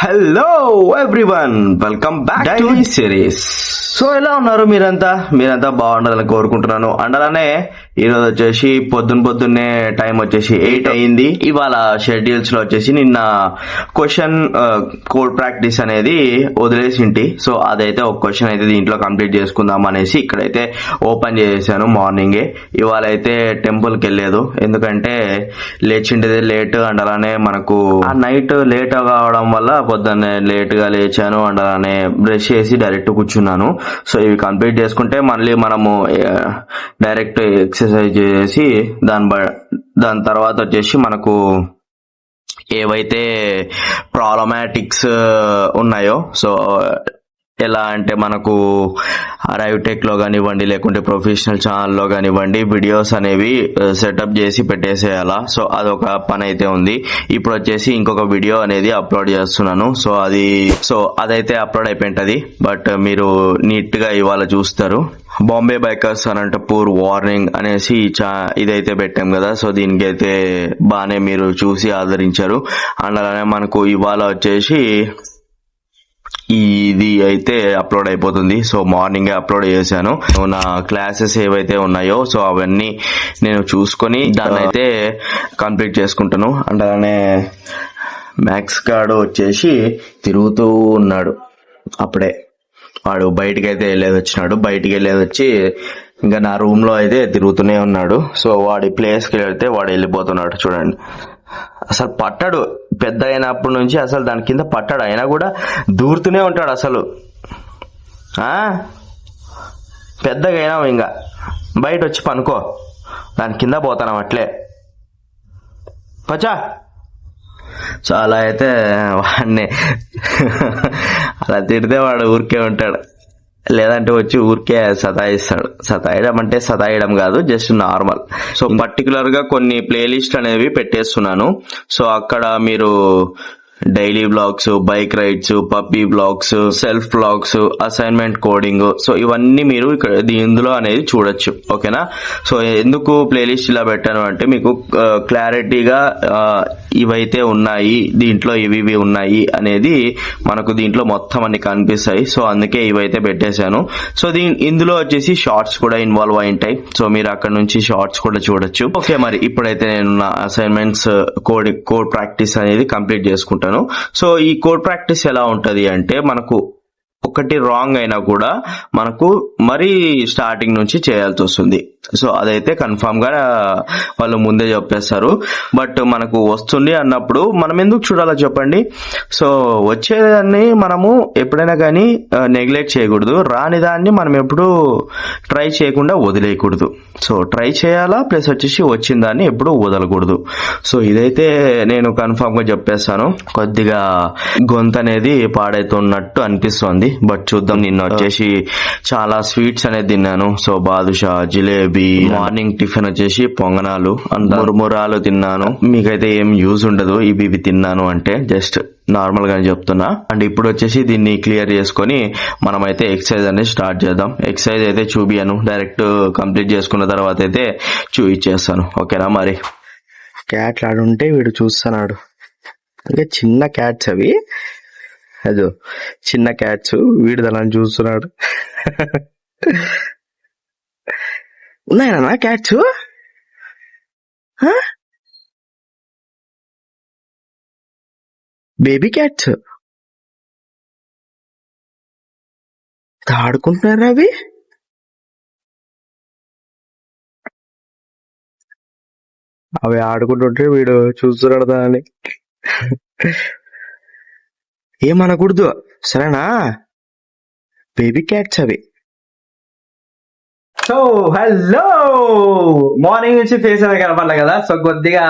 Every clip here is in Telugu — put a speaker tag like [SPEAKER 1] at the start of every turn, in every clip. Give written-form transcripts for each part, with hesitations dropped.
[SPEAKER 1] Hello everyone, welcome back to series. So ఎలా ఉన్నారు మీరంతా బాగుండాలని కోరుకుంటున్నాను. అండ్ అలానే ఈరోజు వచ్చేసి పొద్దున్నే టైం వచ్చేసి 8 అయింది. ఇవాళ షెడ్యూల్స్ లో వచ్చేసి నిన్న క్వశ్చన్ కోడ్ ప్రాక్టీస్ అనేది వదిలేసింటి. సో అదైతే ఒక క్వశ్చన్ అయితే దీంట్లో కంప్లీట్ చేసుకుందాం అనేసి ఇక్కడైతే ఓపెన్ చేసేసాను మార్నింగే. ఇవాళ అయితే టెంపుల్ కి వెళ్ళలేదు, ఎందుకంటే లేచిండేది లేట్. అండ్ అలానే మనకు ఆ నైట్ లేట్ కావడం వల్ల పొద్దున్నే లేట్ గా లేచాను. అండ్ అలానే బ్రష్ చేసి డైరెక్ట్ కూర్చున్నాను. సో ఇవి కంప్లీట్ చేసుకుంటే మళ్ళీ మనము డైరెక్ట్ ఎక్సర్సైజ్ చేసి దాని తర్వాత వచ్చేసి మనకు ఏవైతే ప్రాబ్లమాటిక్స్ ఉన్నాయో, సో ఎలా అంటే మనకు రైవ్టెక్ లో కానివ్వండి, లేకుంటే ప్రొఫెషనల్ ఛానల్లో కానివ్వండి, వీడియోస్ అనేవి సెటప్ చేసి పెట్టేసేయాలా. సో అదొక పని అయితే ఉంది. ఇప్పుడు వచ్చేసి ఇంకొక వీడియో అనేది అప్లోడ్ చేస్తున్నాను. సో అదైతే అప్లోడ్ అయిపోయింటది, బట్ మీరు నీట్ గా ఇవాళ చూస్తారు. బాంబే బైకర్స్ అనంతపూర్ వార్నింగ్ అనేసి ఇదైతే పెట్టాం కదా. సో దీనికి అయితే బాగానే మీరు చూసి ఆదరించారు. అండ్ అలానే మనకు ఇవాళ వచ్చేసి ఇది అయితే అప్లోడ్ అయిపోతుంది. సో మార్నింగే అప్లోడ్ చేశాను. నా క్లాసెస్ ఏవైతే ఉన్నాయో సో అవన్నీ నేను చూసుకొని దాన్ని అయితే కంప్లీట్ చేసుకుంటాను. అండ్ అలానే మ్యాక్స్ గాడు వచ్చేసి తిరుగుతూ ఉన్నాడు. అప్పుడే వాడు బయటికి అయితే వెళ్ళేది వచ్చి ఇంకా నా రూమ్ లో అయితే తిరుగుతూనే ఉన్నాడు. సో వాడి ప్లేస్కి వెళ్తే వాడు వెళ్ళిపోతున్నాడు. చూడండి, అసలు పట్టాడు. పెద్ద అయినప్పటి నుంచి అసలు దాని కింద పట్టాడు, అయినా కూడా దూరుతూనే ఉంటాడు. అసలు పెద్దగా అయినావు, ఇంకా బయట వచ్చి పనుకో, దాని కింద పోతాను అట్లే పచ్చా. సో అలా అయితే వాడిని అలా తిడితే వాడు ఊరికే ఉంటాడు, లేదంటే వచ్చి ఊరికే సతాయిస్తాడు. సతాయడం కాదు, జస్ట్ నార్మల్. సో పర్టికులర్ గా కొన్ని ప్లేలిస్ట్ అనేవి పెట్టేస్తున్నాను. సో అక్కడ మీరు daily blogs, bike rides, puppy blogs, self blogs, assignment coding, so ఇవన్నీ మీరు ఇక్కడ ఇందులో అనేది చూడొచ్చు. ఓకేనా? సో ఎందుకు ప్లేలిస్ట్ ఇలా పెట్టాను అంటే మీకు క్లారిటీగా ఇవైతే ఉన్నాయి, దీంట్లో ఇవి ఉన్నాయి అనేది మనకు దీంట్లో మొత్తం అన్ని కనిపిస్తాయి. సో అందుకే ఇవైతే పెట్టేశాను. సో ఇందులో వచ్చేసి షార్ట్స్ కూడా ఇన్వాల్వ్ అయి ఉంటాయి. సో మీరు అక్కడ నుంచి షార్ట్స్ కూడా చూడొచ్చు. ఓకే, మరి ఇప్పుడైతే నేను నా అసైన్మెంట్స్ కోడ్ ప్రాక్టీస్ అనేది కంప్లీట్ చేసుకుంటాను. సో ఈ కోడ్ ప్రాక్టీస్ ఎలా ఉంటది అంటే మనకు ఒకటి రాంగ్ అయినా కూడా మనకు మరీ స్టార్టింగ్ నుంచి చేయాల్సి వస్తుంది. సో అదైతే కన్ఫామ్ గా వాళ్ళు ముందే చెప్పేస్తారు. బట్ మనకు వస్తుంది అన్నప్పుడు మనం ఎందుకు చూడాలో చెప్పండి. సో వచ్చేదాన్ని మనము ఎప్పుడైనా కానీ నెగ్లెక్ట్ చేయకూడదు. రాని దాన్ని మనం ఎప్పుడు ట్రై చేయకుండా వదిలేయకూడదు. సో ట్రై చేయాలా, ప్లస్ వచ్చేసి వచ్చిన దాన్ని ఎప్పుడు వదలకూడదు. సో ఇదైతే నేను కన్ఫామ్ గా చెప్పేస్తాను. కొద్దిగా గొంతు అనేది పాడైతున్నట్టు అనిపిస్తోంది, బట్ చూద్దాం. నిన్న వచ్చేసి చాలా స్వీట్స్ అనేది తిన్నాను. So badusha, jalebi, morning tiffin వచ్చేసి పొంగనాలు, మురుమురాలు తిన్నాను. మీకైతే ఏం యూజ్ ఉండదు ఇవి తిన్నాను అంటే, జస్ట్ నార్మల్ గానే చెప్తున్నా. అండ్ ఇప్పుడు వచ్చేసి దీన్ని క్లియర్ చేసుకొని మనమైతే ఎక్సర్సైజ్ అనేది స్టార్ట్ చేద్దాం. ఎక్సర్సైజ్ అయితే చూపియాను, డైరెక్ట్ కంప్లీట్ చేసుకున్న తర్వాత అయితే చూపించేస్తాను. ఓకేనా? మరి క్యాట్లు ఆడుంటే వీడు చూస్తున్నాడు. అంటే చిన్న క్యాట్స్ అవి, అదో చిన్న క్యాట్స్, వీడు దాని చూస్తున్నాడు. ఉన్నాయన్నా క్యాట్స్? బేబీ క్యాట్స్ ఆడుకుంటున్నారా అవి? అవి ఆడుకుంటుంటే వీడు చూస్తున్నాడు దాన్ని. ఏమనకూడదు, సరేనా? బేబీ క్యాట్స్ అవి. సో హలో, మార్నింగ్ నుంచి ఫేస్ అనేది కనపడలే కదా. సో కొద్దిగా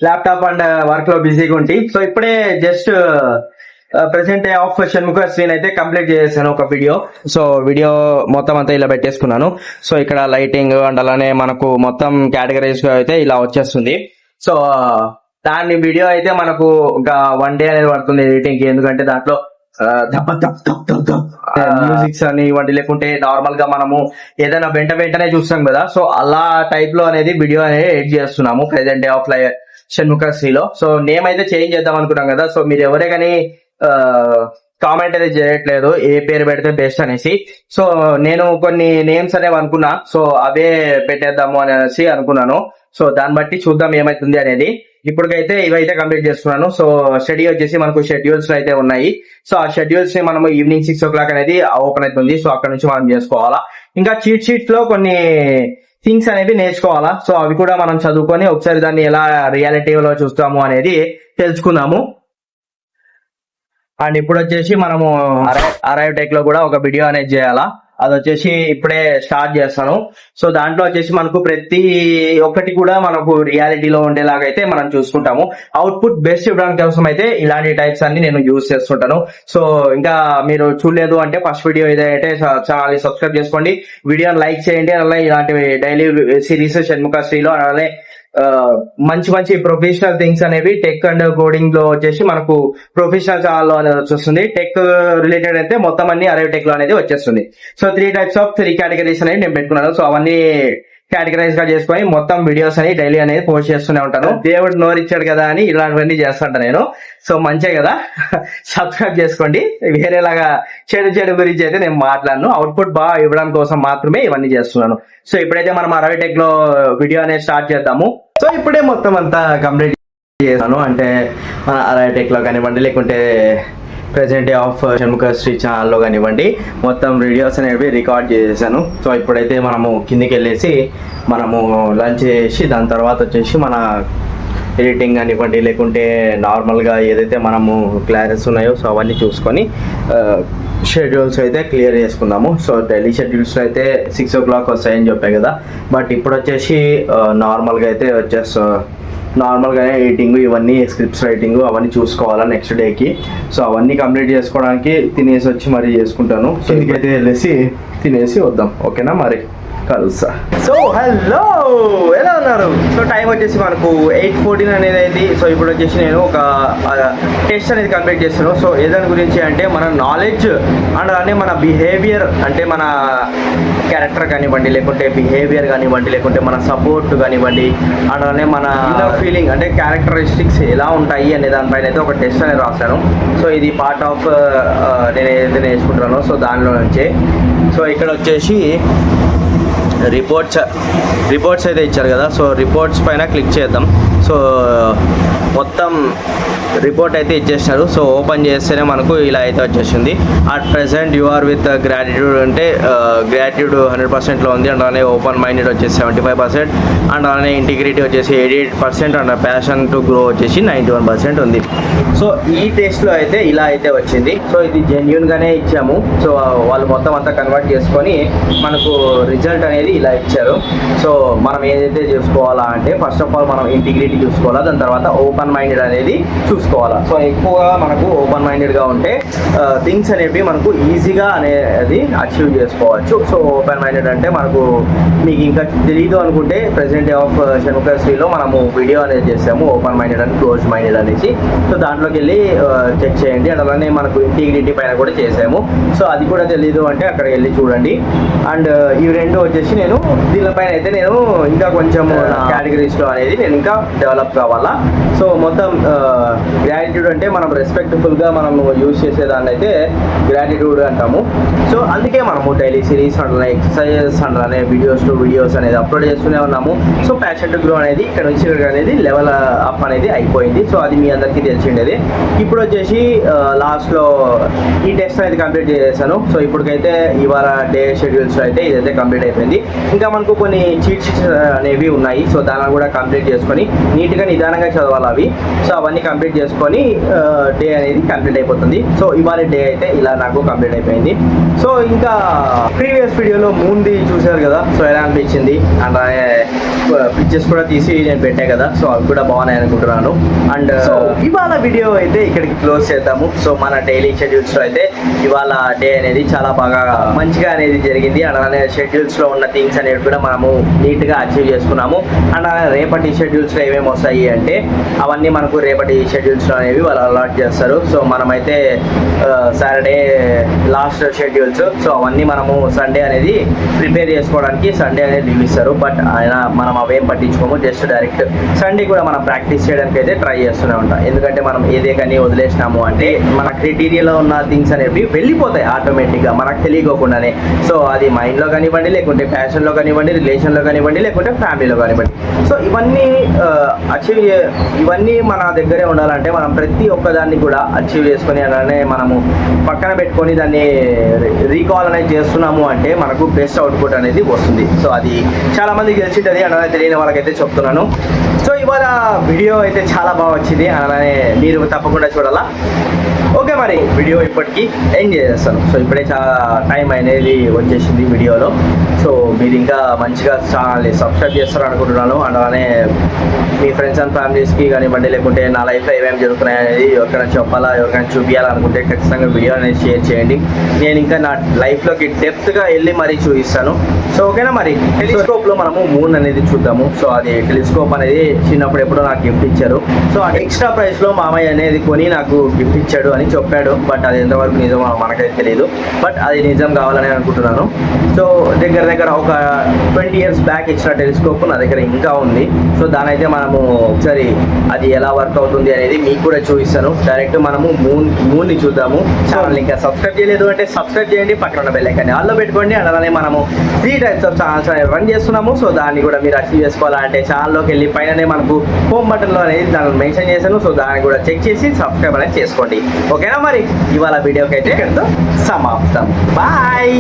[SPEAKER 1] ల్యాప్టాప్ అండ్ వర్క్ లో బిజీగా ఉండి, సో ఇప్పుడే just present of Shanmukha screen అయితే కంప్లీట్ చేశాను ఒక వీడియో. సో వీడియో మొత్తం అంతా ఇలా పెట్టేసుకున్నాను. సో ఇక్కడ లైటింగ్ అండ్ అలానే మనకు మొత్తం కేటగరైజ్ అయితే ఇలా వచ్చేస్తుంది. సో దాని వీడియో అయితే మనకు ఒక 1 day అనేది పడుతుంది ఎడిటింగ్ కి, ఎందుకంటే దాంట్లో మ్యూజిక్స్ అని ఇవ్వండి, లేకుంటే నార్మల్ గా మనము ఏదైనా వెంటనే చూస్తాం కదా. సో అలా టైప్ లో అనేది వీడియో అనేది ఎడిట్ చేస్తున్నాము ప్రెసెంట్ డే ఆఫ్ షణ్ముఖ శ్రీలో. సో నేమ్ అయితే చేంజ్ చేద్దాం అనుకున్నాం కదా. సో మీరు ఎవరే కానీ కామెంట్ అయితే చేయట్లేదు ఏ పేరు పెడితే బెస్ట్ అనేసి. సో నేను కొన్ని నేమ్స్ అనేవి అనుకున్నా, సో అవే పెట్టేద్దాము అనేసి అనుకున్నాను. సో దాన్ని బట్టి చూద్దాం ఏమైతుంది అనేది. ఇప్పటికైతే ఇవైతే కంప్లీట్ చేసుకున్నాను. సో స్టడీ వచ్చేసి మనకు షెడ్యూల్స్ అయితే ఉన్నాయి. సో ఆ షెడ్యూల్స్ ని మనము ఈవినింగ్ 6 o'clock అనేది ఓపెన్ అవుతుంది. సో అక్కడ నుంచి మనం చేసుకోవాలా. ఇంకా చీట్ షీట్ లో కొన్ని థింగ్స్ అనేవి నేర్చుకోవాలా. సో అవి కూడా మనం చదువుకొని ఒకసారి దాన్ని ఎలా రియాలిటీలో చూస్తాము అనేది తెలుసుకుందాము. అండ్ ఇప్పుడు వచ్చేసి మనము అరైవ్ టెక్ లో కూడా ఒక వీడియో అనేది చేయాలా. అది వచ్చేసి ఇప్పుడే స్టార్ట్ చేస్తాను. సో దాంట్లో వచ్చేసి మనకు ప్రతి ఒక్కటి కూడా మనకు రియాలిటీలో ఉండేలాగా అయితే మనం చూసుకుంటాము. అవుట్పుట్ బెస్ట్ ఇవ్వడానికి కోసం అయితే ఇలాంటి టైప్స్ అన్ని నేను యూజ్ చేస్తుంటాను. సో ఇంకా మీరు చూడలేదు అంటే ఫస్ట్ వీడియో ఏదైతే ఛానల్ సబ్స్క్రైబ్ చేసుకోండి, వీడియోని లైక్ చేయండి. అలాగే ఇలాంటి డైలీ సిరీస్ షణ్ముఖ శ్రీలో అలాగే మంచి మంచి ప్రొఫెషనల్ థింగ్స్ అనేవి టెక్ అండ్ కోడింగ్ లో వచ్చేసి మనకు ప్రొఫెషనల్ ఛానల్ లో అనేది వచ్చేస్తుంది. టెక్ రిలేటెడ్ అయితే మొత్తం అన్ని అరైవ్ టెక్ లో అనేది వచ్చేస్తుంది. సో 3 కేటగిరీస్ అనేవి నేను పెట్టుకున్నాను. సో అవన్నీ కేటగరైజ్ గా చేసుకొని మొత్తం వీడియోస్ అని డైలీ అనేది పోస్ట్ చేస్తూనే ఉంటాను. దేవుడు నోరు ఇచ్చాడు కదా అని ఇలాంటివన్నీ చేస్తుంటా నేను. సో మంచిగా కదా, సబ్స్క్రైబ్ చేసుకోండి. వేరేలాగా చెడు గురించి అయితే నేను మాట్లాడను. అవుట్పుట్ బాగా ఇవ్వడం కోసం మాత్రమే ఇవన్నీ చేస్తున్నాను. సో ఇప్పుడైతే మనం అరైవ్ టెక్ లో వీడియో అనేది స్టార్ట్ చేద్దాము. సో ఇప్పుడే మొత్తం అంతా కంప్లీట్ చేశాను. అంటే మన అరైవ్ టెక్ లో కానివ్వండి, లేకుంటే present day of Shanmukha Sri ఛానల్లో కానివ్వండి, మొత్తం వీడియోస్ అనేవి రికార్డ్ చేసేసాను. సో ఇప్పుడైతే మనము కిందికి వెళ్ళేసి మనము లంచ్ చేసి దాని తర్వాత వచ్చేసి మన ఎడిటింగ్ కానివ్వండి, లేకుంటే నార్మల్గా ఏదైతే మనము క్లాసెస్ ఉన్నాయో సో అవన్నీ చూసుకొని షెడ్యూల్స్ అయితే క్లియర్ చేసుకుందాము. సో డైలీ షెడ్యూల్స్ అయితే 6 o'clock వస్తాయని చెప్పాయి కదా, బట్ ఇప్పుడు వచ్చేసి నార్మల్గా అయితే నార్మల్గానే ఎడిటింగ్ ఇవన్నీ స్క్రిప్ట్స్ రైటింగ్ అవన్నీ చూసుకోవాలా నెక్స్ట్ డేకి. సో అవన్నీ కంప్లీట్ చేసుకోవడానికి తినేసి వచ్చి మరీ చేసుకుంటాను. సో ఇంటికైతే వెళ్ళేసి తినేసి వద్దాం, ఓకేనా? మరి కలుస్తా. సో హలో, ఎలా ఉన్నారు? సో టైం వచ్చేసి మనకు 8:14 అనేది అయింది. సో ఇప్పుడు వచ్చేసి నేను ఒక టెస్ట్ అనేది కంప్లీట్ చేస్తాను. సో ఏదాని గురించి అంటే మన నాలెడ్జ్ అండ్ అలానే మన బిహేవియర్, అంటే మన క్యారెక్టర్ కానివ్వండి, లేకుంటే బిహేవియర్ కానివ్వండి, లేకుంటే మన సపోర్ట్ కానివ్వండి, అండ్ అలానే మన ఫీలింగ్ అంటే క్యారెక్టరిస్టిక్స్ ఎలా ఉంటాయి అనే దానిపైన అయితే ఒక టెస్ట్ అనేది రాస్తాను. సో ఇది పార్ట్ ఆఫ్ నేను ఏదైతే నేర్చుకుంటున్నానో సో దానిలో నుంచే. సో ఇక్కడ వచ్చేసి రిపోర్ట్స్ అయితే ఇచ్చారు కదా, సో రిపోర్ట్స్ పైన క్లిక్ చేద్దాం. సో మొత్తం రిపోర్ట్ అయితే ఇచ్చేసినారు. సో ఓపెన్ చేస్తేనే మనకు ఇలా అయితే వచ్చేసింది. At present you are with gratitude అంటే గ్రాటిట్యూడ్ 100%లో ఉంది. అండ్ అలానే ఓపెన్ మైండెడ్ వచ్చేసి 75%, అండ్ అలానే ఇంటిగ్రిటీ వచ్చేసి 88%, అండ్ ప్యాషన్ టు గ్రో వచ్చేసి 91% ఉంది. సో ఈ టెస్ట్లో అయితే ఇలా అయితే వచ్చింది. సో ఇది జెన్యూన్గానే ఇచ్చాము. సో వాళ్ళు మొత్తం అంతా కన్వర్ట్ చేసుకొని మనకు రిజల్ట్ అనేది ఇలా ఇచ్చారు. సో మనం ఏదైతే చూసుకోవాలా అంటే ఫస్ట్ ఆఫ్ ఆల్ మనం ఇంటిగ్రిటీ చూసుకోవాలా, దాని తర్వాత ఓపెన్ మైండెడ్ అనేది చూసుకోవాలా. సో ఎక్కువగా మనకు ఓపెన్ మైండెడ్గా ఉంటే థింగ్స్ అనేవి మనకు ఈజీగా అనేది అచీవ్ చేసుకోవచ్చు. సో ఓపెన్ మైండెడ్ అంటే మనకు మీకు ఇంకా తెలియదు అనుకుంటే ప్రెసెంట్ డే ఆఫ్ షణ్ముఖ శ్రీలో మనము వీడియో అనేది చేసాము, open minded and close minded అనేసి. సో దాంట్లోకి వెళ్ళి చెక్ చేయండి. అండ్ అలానే మనకు ఇంటిగ్రిటీ పైన కూడా చేసాము. సో అది కూడా తెలీదు అంటే అక్కడికి వెళ్ళి చూడండి. అండ్ ఇవి రెండు వచ్చేసి నేను దీనిపైన అయితే నేను ఇంకా కొంచెం కేటగిరీస్లో అనేది నేను ఇంకా డెవలప్ కావాలా. సో మొత్తం గ్రాటిట్యూడ్ అంటే మనం రెస్పెక్ట్ఫుల్గా మనం యూజ్ చేసేదాన్ని అయితే గ్రాటిట్యూడ్ అంటాము. సో అందుకే మనము daily series and exercises and అనే వీడియోస్ అనేది అప్లోడ్ చేస్తూనే ఉన్నాము. సో ప్యాషన్ టు గ్రో అనేది ఇక్కడ నుంచి అనేది లెవెల్ అప్ అనేది అయిపోయింది. సో అది మీ అందరికీ తెలిసిండేది. ఇప్పుడు వచ్చేసి లాస్ట్లో ఈ టెస్ట్ అనేది కంప్లీట్ చేసేసాను. సో ఇప్పటికైతే ఇవాళ డే షెడ్యూల్స్ అయితే ఇదైతే కంప్లీట్ అయిపోయింది. ఇంకా మనకు కొన్ని చీట్ షీట్స్ అనేవి ఉన్నాయి. సో దాన్ని కూడా కంప్లీట్ చేసుకొని నీట్గా నిదానంగా చదవాలి అవి. సో అవన్నీ కంప్లీట్ చేసుకొని డే అనేది కంప్లీట్ అయిపోతుంది. సో ఇవాళ డే అయితే ఇలా నాకు కంప్లీట్ అయిపోయింది. సో ఇంకా ప్రీవియస్ వీడియోలో మూన్ది చూశారు కదా, సో ఎలా అనిపించింది అండ్ పిక్చర్స్ కూడా తీసి నేను పెట్టా కదా, సో అవి కూడా బాగున్నాయి అనుకుంటున్నాను. అండ్ సో ఇవాళ వీడియో అయితే ఇక్కడికి క్లోజ్ చేద్దాము. సో మన డైలీ షెడ్యూల్స్లో అయితే ఇవాళ డే అనేది చాలా బాగా మంచిగా అనేది జరిగింది. అండ్ అలానే షెడ్యూల్స్లో ఉన్న థింగ్స్ అనేవి కూడా మనము నీట్గా అచీవ్ చేసుకున్నాము. అండ్ రేపటి షెడ్యూల్స్లో ఏమేమి వస్తాయి అంటే అవన్నీ మనకు రేపటి షెడ్యూల్స్లో అనేవి వాళ్ళు అలాట్ చేస్తారు. సో మనమైతే సాటర్డే లాస్ట్ షెడ్యూల్స్, సో అవన్నీ మనము సండే అనేది ప్రిపేర్ చేసుకోవడానికి సండే అనేది లీవ్ ఇస్తారు. బట్ ఆయన మనం అవేం పట్టించుకోము, జస్ట్ డైరెక్ట్ సండే కూడా మనం ప్రాక్టీస్ చేయడానికి అయితే ట్రై చేస్తూనే ఉంటాం. ఎందుకంటే మనం ఏదే కానీ వదిలేసినాము అంటే మన క్రైటీరియాలో ఉన్న థింగ్స్ అనేవి వెళ్ళిపోతాయి ఆటోమేటిక్గా మనకు తెలియకోకుండానే. సో అది మైండ్లో కానివ్వండి, లేకుంటే ప్యాషన్లో కానివ్వండి, రిలేషన్లో కానివ్వండి, లేకుంటే ఫ్యామిలీలో కానివ్వండి. సో ఇవన్నీ మన దగ్గరే ఉండాలంటే మనం ప్రతి ఒక్కదాన్ని కూడా అచీవ్ చేసుకొని అలానే మనము పక్కన పెట్టుకొని దాన్ని రీకాల్ అనేది చేస్తున్నాము అంటే మనకు బెస్ట్ అవుట్పుట్ అనేది వస్తుంది. సో అది చాలా మందికి తెలిసింటది, అలానే తెలియని వాళ్ళకైతే చెప్తున్నాను. సో ఇవాళ వీడియో అయితే చాలా బాగా వచ్చింది, అలానే మీరు తప్పకుండా చూడాలా. ఓకే, మరి వీడియో ఇప్పటికీ ఎంజాయ్ చేస్తాను. సో ఇప్పుడే చాలా టైం అనేది వచ్చేసింది వీడియోలో. సో మీరు ఇంకా మంచిగా ఛానల్ని సబ్స్క్రైబ్ చేస్తారు అనుకుంటున్నాను. అండ్ అలానే మీ ఫ్రెండ్స్ అండ్ ఫ్యామిలీస్కి కానివ్వండి, లేకుంటే నా లైఫ్లో ఏమేమి జరుగుతున్నాయి అనేది ఎవరికైనా చెప్పాలా, ఎవరికైనా చూపించాలనుకుంటే ఖచ్చితంగా వీడియో అనేది షేర్ చేయండి. నేను ఇంకా నా లైఫ్లోకి డెప్త్గా వెళ్ళి మరీ చూపిస్తాను. సో ఓకేనా, మరి టెలిస్కోప్లో మనము మూన్ అనేది చూద్దాము. సో అది టెలిస్కోప్ అనేది చిన్నప్పుడు ఎప్పుడో నాకు గిఫ్ట్ ఇచ్చారు. సో ఆ ఎక్స్ట్రా ప్రైస్లో మామయ్య అనేది కొని నాకు గిఫ్ట్ ఇచ్చాడు అని చెప్పాడు. బట్ అది ఎంతవరకు నిజం మనకైతే తెలియదు. బట్ అది నిజం కావాలని అనుకుంటున్నాను. సో దగ్గర ఒక 20 years బ్యాక్ ఇచ్చిన టెలిస్కోప్ నా దగ్గర ఇంకా ఉంది. సో దాని అయితే మనము ఒకసారి అది ఎలా వర్క్ అవుతుంది అనేది మీకు కూడా చూపిస్తాను. డైరెక్ట్ మనము మూన్ని చూద్దాము. ఛానల్ ఇంకా సబ్స్క్రైబ్ చేయలేదు అంటే సబ్స్క్రైబ్ చేయండి, పక్కన ఉన్న బెల్ ఐకాన్ని ఆల్లో పెట్టుకోండి. అలానే మనము 3 types ఆఫ్ ఛానల్స్ అనేవి రన్ చేస్తున్నాము. సో దాన్ని కూడా మీరు అచీవ్ చేసుకోవాలంటే ఛానల్లోకి వెళ్ళి పైననే మనకు హోమ్ బటన్లో అనేది దాన్ని మెన్షన్ చేశాను. సో దాన్ని కూడా చెక్ చేసి సబ్స్క్రైబ్ అనేది చేసుకోండి. ఓకేనా, మరి ఇవాళ వీడియోకి అయితే ఇక్కడితో సమాప్తం. బాయ్.